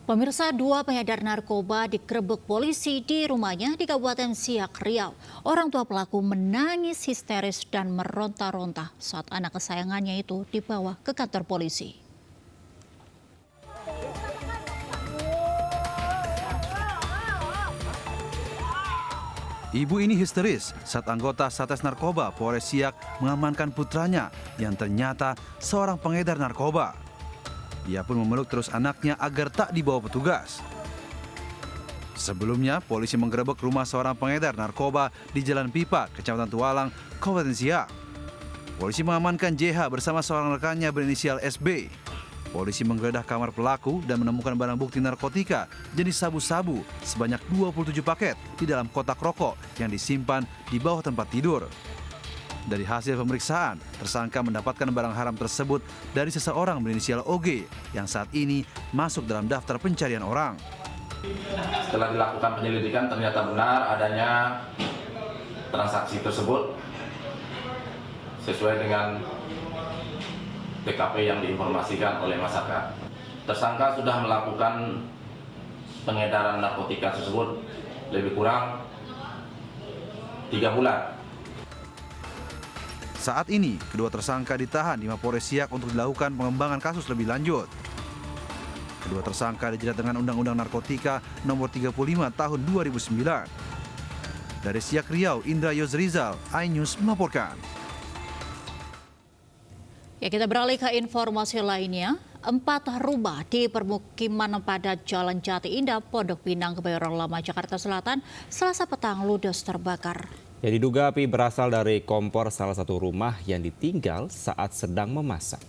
Pemirsa, dua pengedar narkoba digerebek polisi di rumahnya di Kabupaten Siak, Riau. Orang tua pelaku menangis histeris dan meronta-ronta saat anak kesayangannya itu dibawa ke kantor polisi. Ibu ini histeris saat anggota Satres Narkoba Polres Siak mengamankan putranya yang ternyata seorang pengedar narkoba. Ia pun memeluk terus anaknya agar tak dibawa petugas. Sebelumnya, polisi menggerebek rumah seorang pengedar narkoba di Jalan Pipa, Kecamatan Tualang, Kabupaten Siak. Polisi mengamankan JH bersama seorang rekannya berinisial SB. Polisi menggeledah kamar pelaku dan menemukan barang bukti narkotika jenis sabu-sabu sebanyak 27 paket di dalam kotak rokok yang disimpan di bawah tempat tidur. Dari hasil pemeriksaan, tersangka mendapatkan barang haram tersebut dari seseorang berinisial OG yang saat ini masuk dalam daftar pencarian orang. Setelah dilakukan penyelidikan, ternyata benar adanya transaksi tersebut sesuai dengan TKP yang diinformasikan oleh masyarakat. Tersangka sudah melakukan pengedaran narkotika tersebut lebih kurang 3 bulan. Saat ini, kedua tersangka ditahan di Mapolres Siak untuk dilakukan pengembangan kasus lebih lanjut. Kedua tersangka dijerat dengan Undang-Undang Narkotika Nomor 35 Tahun 2009. Dari Siak, Riau, Indra Yosrizal, iNews melaporkan. Ya, kita beralih ke informasi lainnya. 4 rumah di permukiman padat Jalan Jati Indah, Pondok Pinang, Kebayoran Lama, Jakarta Selatan, Selasa petang ludes terbakar. Ya, diduga api berasal dari kompor salah satu rumah yang ditinggal saat sedang memasak.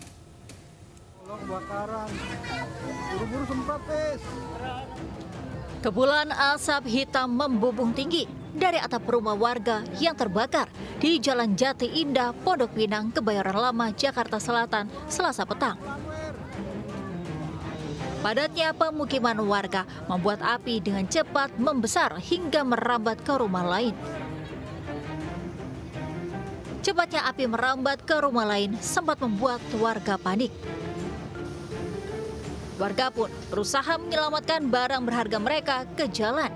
Kepulan asap hitam membumbung tinggi dari atap rumah warga yang terbakar di Jalan Jati Indah, Pondok Pinang, Kebayoran Lama, Jakarta Selatan, Selasa petang. Padatnya pemukiman warga membuat api dengan cepat membesar hingga merambat ke rumah lain. Cepatnya api merambat ke rumah lain sempat membuat warga panik. Warga pun berusaha menyelamatkan barang berharga mereka ke jalan.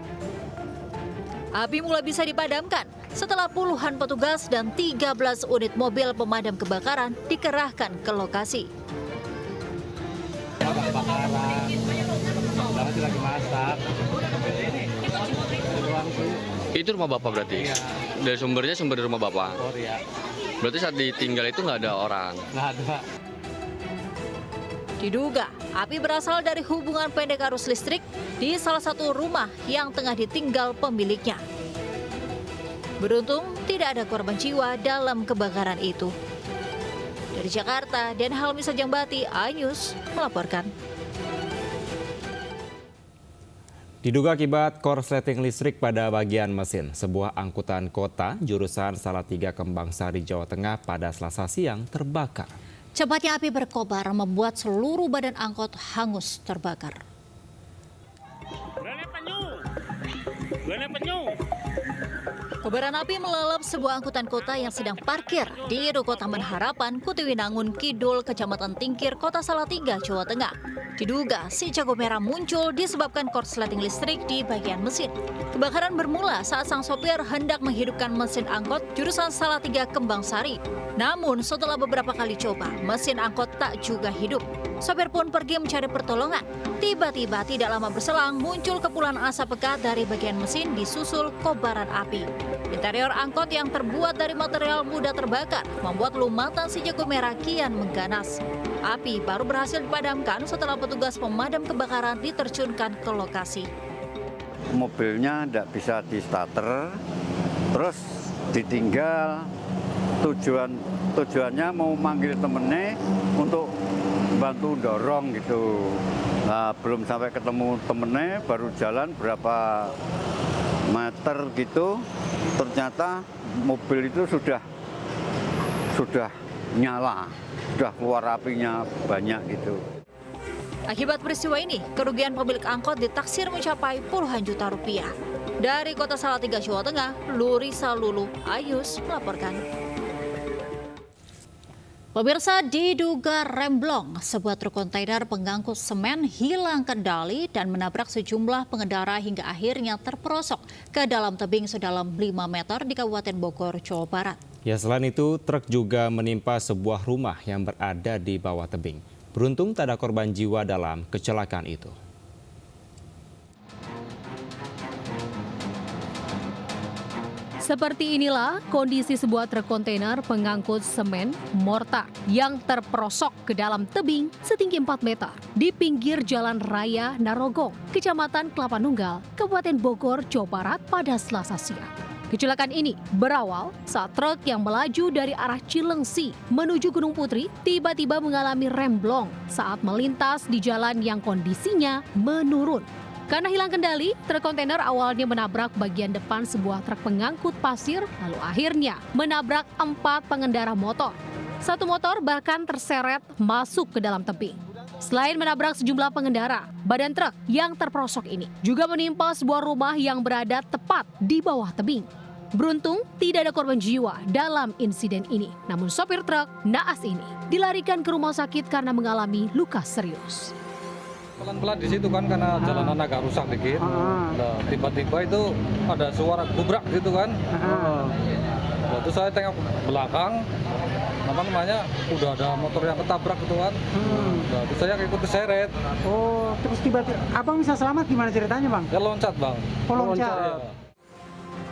Api mulai bisa dipadamkan setelah puluhan petugas dan 13 unit mobil pemadam kebakaran dikerahkan ke lokasi. Lagi masak. Itu rumah Bapak berarti? Iya. Dari sumber rumah Bapak? Oh, iya. Berarti saat ditinggal itu nggak ada orang? Nggak ada. Diduga api berasal dari hubungan pendek arus listrik di salah satu rumah yang tengah ditinggal pemiliknya. Beruntung tidak ada korban jiwa dalam kebakaran itu. Dari Jakarta, Den Helmi Sajambati, iNews melaporkan. Diduga akibat korsleting listrik pada bagian mesin, sebuah angkutan kota jurusan Salatiga, Kembang Sari, Jawa Tengah pada Selasa siang terbakar. Cepatnya api berkobar membuat seluruh badan angkot hangus terbakar. Kobaran api melalap sebuah angkutan kota yang sedang parkir di Ruko Taman Harapan, Kutiwinangun Kidul, Kecamatan Tingkir, Kota Salatiga, Jawa Tengah. Diduga si jago merah muncul disebabkan korsleting listrik di bagian mesin. Kebakaran bermula saat sang sopir hendak menghidupkan mesin angkot jurusan Salatiga, Kembang Sari. Namun setelah beberapa kali coba, mesin angkot tak juga hidup. Sopir pun pergi mencari pertolongan. Tiba-tiba tidak lama berselang muncul kepulan asap pekat dari bagian mesin disusul kobaran api. Interior angkot yang terbuat dari material mudah terbakar membuat lumatan si jago merah kian mengganas. Api baru berhasil dipadamkan setelah petugas pemadam kebakaran diterjunkan ke lokasi. Mobilnya tidak bisa di starter, terus ditinggal. Tujuannya mau manggil temennya untuk bantu dorong gitu. Nah, belum sampai ketemu temennya, baru jalan berapa meter gitu, ternyata mobil itu sudah nyala, sudah keluar apinya banyak gitu. Akibat peristiwa ini, kerugian pemilik angkot ditaksir mencapai puluhan juta rupiah. Dari Kota Salatiga, Jawa Tengah, Lurisa Lulu, iNews melaporkan. Pemirsa, diduga remblong, sebuah truk kontainer pengangkut semen hilang kendali dan menabrak sejumlah pengendara hingga akhirnya terperosok ke dalam tebing sedalam 5 meter di Kabupaten Bogor, Jawa Barat. Ya, selain itu, truk juga menimpa sebuah rumah yang berada di bawah tebing. Beruntung tak ada korban jiwa dalam kecelakaan itu. Seperti inilah kondisi sebuah truk kontainer pengangkut semen mortar yang terperosok ke dalam tebing setinggi 4 meter di pinggir Jalan Raya Narogong, Kecamatan Kelapa Nunggal, Kabupaten Bogor, Jawa Barat pada Selasa siang. Kecelakaan ini berawal saat truk yang melaju dari arah Cilengsi menuju Gunung Putri tiba-tiba mengalami remblong saat melintas di jalan yang kondisinya menurun. Karena hilang kendali, truk kontainer awalnya menabrak bagian depan sebuah truk pengangkut pasir, lalu akhirnya menabrak 4 pengendara motor. Satu motor bahkan terseret masuk ke dalam tebing. Selain menabrak sejumlah pengendara, badan truk yang terperosok ini juga menimpa sebuah rumah yang berada tepat di bawah tebing. Beruntung tidak ada korban jiwa dalam insiden ini. Namun sopir truk naas ini dilarikan ke rumah sakit karena mengalami luka serius. Pelan-pelan di situ kan karena jalanan agak rusak dikit. Nah, tiba-tiba itu ada suara gubrak gitu kan. Lalu saya tengok belakang, udah ada motor yang ketabrak gitu kan. Nah, terus saya ikut keseret. Oh, terus tiba-tiba abang bisa selamat, gimana ceritanya bang? Ya loncat bang. Oh, loncat. Ya.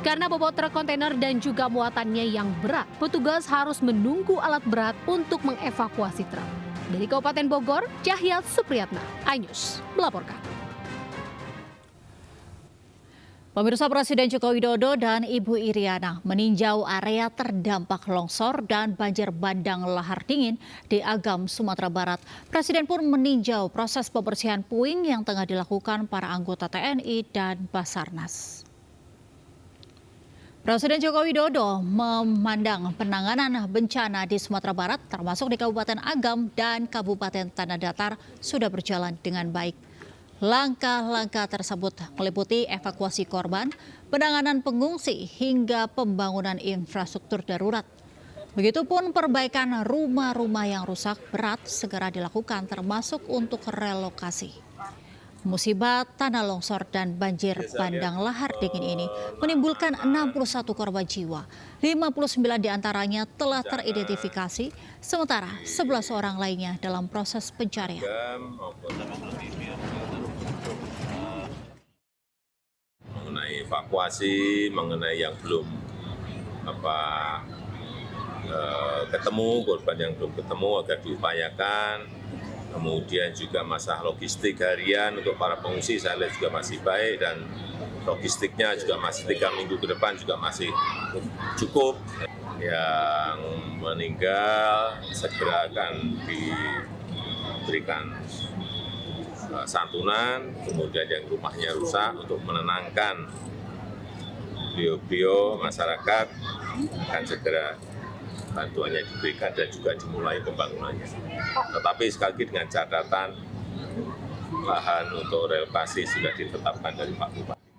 Karena bobot truk kontainer dan juga muatannya yang berat, petugas harus menunggu alat berat untuk mengevakuasi truk. Dari Kabupaten Bogor, Cahyat Supriyatna, iNews melaporkan. Pemirsa, Presiden Joko Widodo dan Ibu Iriana meninjau area terdampak longsor dan banjir bandang lahar dingin di Agam, Sumatera Barat. Presiden pun meninjau proses pembersihan puing yang tengah dilakukan para anggota TNI dan Basarnas. Presiden Joko Widodo memandang penanganan bencana di Sumatera Barat, termasuk di Kabupaten Agam dan Kabupaten Tanah Datar, sudah berjalan dengan baik. Langkah-langkah tersebut meliputi evakuasi korban, penanganan pengungsi, hingga pembangunan infrastruktur darurat. Begitupun perbaikan rumah-rumah yang rusak berat segera dilakukan, termasuk untuk relokasi. Musibah tanah longsor dan banjir bandang lahar dingin ini menimbulkan 61 korban jiwa. 59 diantaranya telah teridentifikasi, sementara 11 orang lainnya dalam proses pencarian. Mengenai evakuasi, mengenai yang belum ketemu, korban yang belum ketemu agar diupayakan. Kemudian juga masalah logistik harian untuk para pengungsi saya lihat juga masih baik, dan logistiknya juga masih 3 minggu ke depan juga masih cukup. Yang meninggal segera akan diberikan santunan, kemudian yang rumahnya rusak untuk menenangkan beliau-beliau masyarakat akan segera bantuannya diberikan dan juga dimulai pembangunannya. Tetapi sekali lagi dengan catatan lahan untuk relokasi sudah ditetapkan dari Pak Bupati.